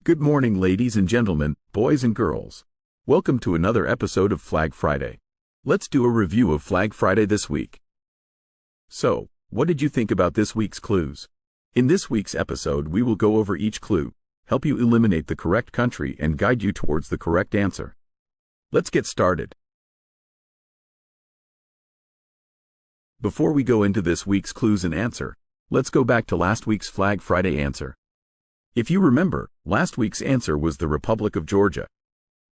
Good morning, ladies and gentlemen, boys and girls. Welcome to another episode of Flag Friday. Let's do a review of Flag Friday this week. So, what did you think about this week's clues? In this week's episode, we will go over each clue, help you eliminate the correct country, and guide you towards the correct answer. Let's get started. Before we go into this week's clues and answer, let's go back to last week's Flag Friday answer. If you remember, last week's answer was the Republic of Georgia.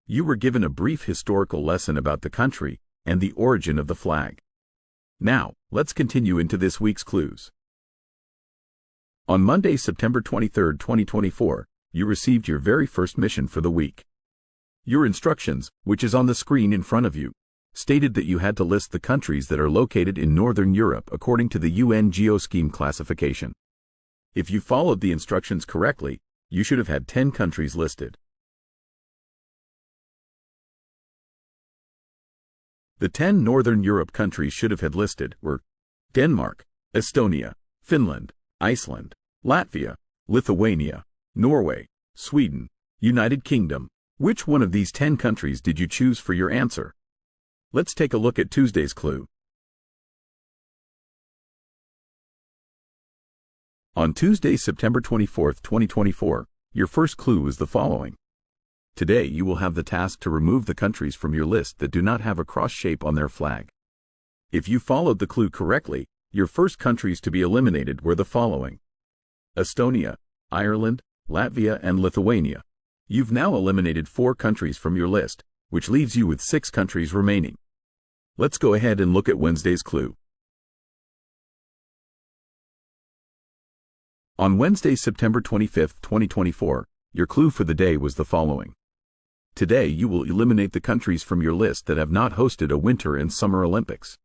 You were given a brief historical lesson about the country and the origin of the flag. Now, let's continue into this week's clues. On Monday, September 23, 2024, you received your very first mission for the week. Your instructions, which is on the screen in front of you, stated that you had to list the countries that are located in Northern Europe according to the UN Geoscheme classification. If you followed the instructions correctly, you should have had 10 countries listed. The 10 Northern Europe countries should have had listed were Denmark, Estonia, Finland, Iceland, Latvia, Lithuania, Norway, Sweden, United Kingdom. Which one of these 10 countries did you choose for your answer? Let's take a look at Tuesday's clue. On Tuesday, September 24, 2024, your first clue is the following. Today you will have the task to remove the countries from your list that do not have a cross shape on their flag. If you followed the clue correctly, your first countries to be eliminated were the following: Estonia, Ireland, Latvia, and Lithuania. You've now eliminated 4 countries from your list, which leaves you with 6 countries remaining. Let's go ahead and look at Wednesday's clue. On Wednesday, September 25, 2024, your clue for the day was the following. Today you will eliminate the countries from your list that have not hosted a Winter and Summer Olympics.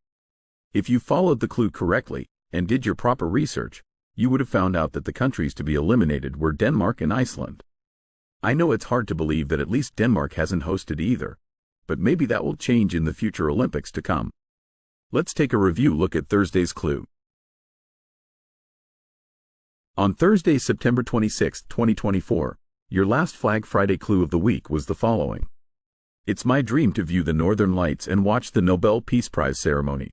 If you followed the clue correctly and did your proper research, you would have found out that the countries to be eliminated were Denmark and Iceland. I know it's hard to believe that at least Denmark hasn't hosted either, but maybe that will change in the future Olympics to come. Let's take a review look at Thursday's clue. On Thursday, September 26, 2024, your last Flag Friday clue of the week was the following. It's my dream to view the Northern Lights and watch the Nobel Peace Prize ceremony.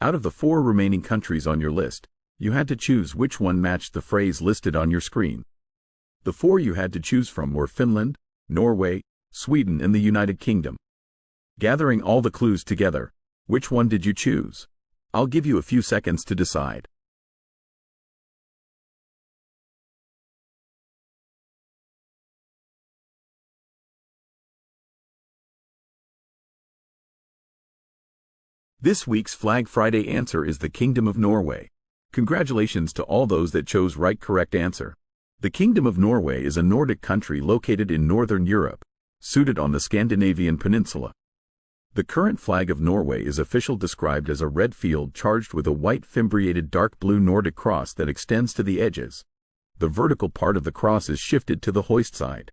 Out of the 4 remaining countries on your list, you had to choose which one matched the phrase listed on your screen. The 4 you had to choose from were Finland, Norway, Sweden, and the United Kingdom. Gathering all the clues together, which one did you choose? I'll give you a few seconds to decide. This week's Flag Friday answer is the Kingdom of Norway. Congratulations to all those that chose right correct answer. The Kingdom of Norway is a Nordic country located in Northern Europe, suited on the Scandinavian peninsula. The current flag of Norway is officially described as a red field charged with a white fimbriated dark blue Nordic cross that extends to the edges. The vertical part of the cross is shifted to the hoist side.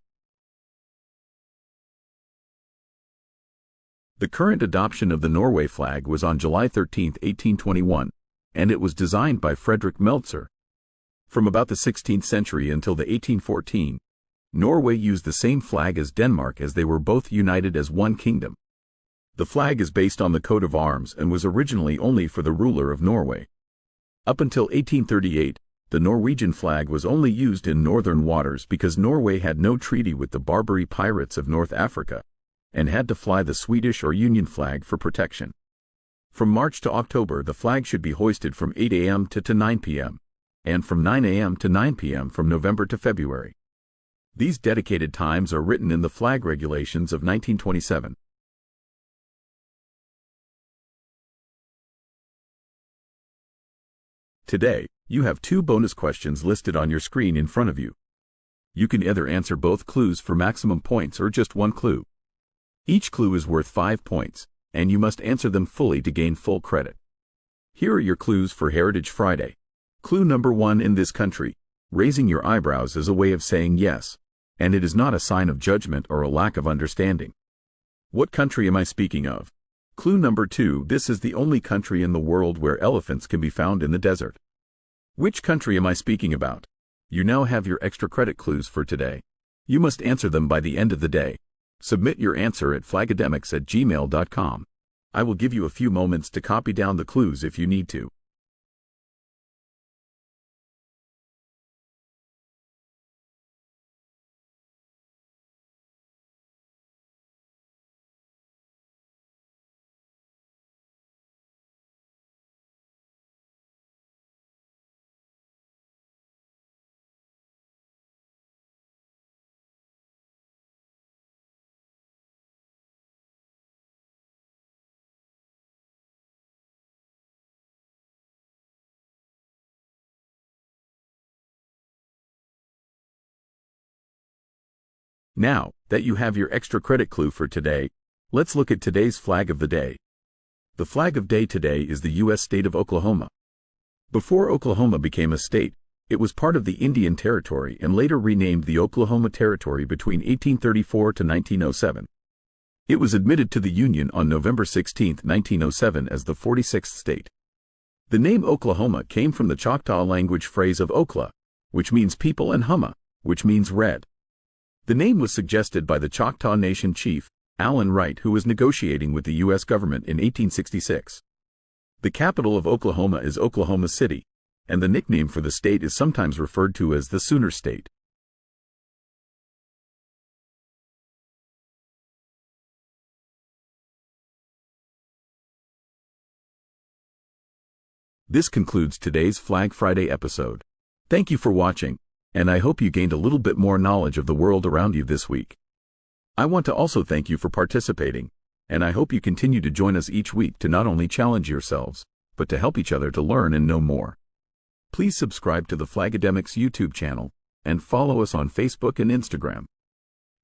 The current adoption of the Norway flag was on July 13, 1821, and it was designed by Frederick Meltzer. From about the 16th century until the 1814, Norway used the same flag as Denmark as they were both united as one kingdom. The flag is based on the coat of arms and was originally only for the ruler of Norway. Up until 1838, the Norwegian flag was only used in northern waters because Norway had no treaty with the Barbary pirates of North Africa, and had to fly the Swedish or Union flag for protection. From March to October, the flag should be hoisted from 8 a.m. to 9 p.m., and from 9 a.m. to 9 p.m. from November to February. These dedicated times are written in the flag regulations of 1927. Today, you have 2 bonus questions listed on your screen in front of you. You can either answer both clues for maximum points or just one clue. Each clue is worth 5 points, and you must answer them fully to gain full credit. Here are your clues for Heritage Friday. Clue number 1: in this country, raising your eyebrows is a way of saying yes, and it is not a sign of judgment or a lack of understanding. What country am I speaking of? Clue number 2: this is the only country in the world where elephants can be found in the desert. Which country am I speaking about? You now have your extra credit clues for today. You must answer them by the end of the day. Submit your answer at flagademics@gmail.com. I will give you a few moments to copy down the clues if you need to. Now that you have your extra credit clue for today, let's look at today's flag of the day. The flag of day today is the U.S. state of Oklahoma. Before Oklahoma became a state, it was part of the Indian Territory and later renamed the Oklahoma Territory between 1834 to 1907. It was admitted to the Union on November 16, 1907 as the 46th state. The name Oklahoma came from the Choctaw language phrase of Okla, which means people, and Humma, which means red. The name was suggested by the Choctaw Nation chief, Allen Wright, who was negotiating with the U.S. government in 1866. The capital of Oklahoma is Oklahoma City, and the nickname for the state is sometimes referred to as the Sooner State. This concludes today's Flag Friday episode. Thank you for watching, and I hope you gained a little bit more knowledge of the world around you this week. I want to also thank you for participating, and I hope you continue to join us each week to not only challenge yourselves, but to help each other to learn and know more. Please subscribe to the Flagademics YouTube channel, and follow us on Facebook and Instagram.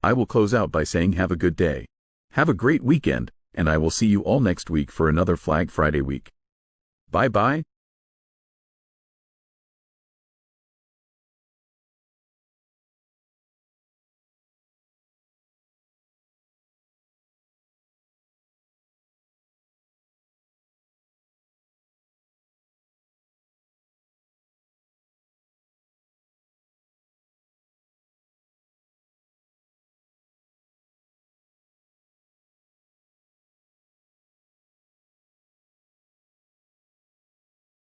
I will close out by saying have a good day. Have a great weekend, and I will see you all next week for another Flag Friday week. Bye-bye.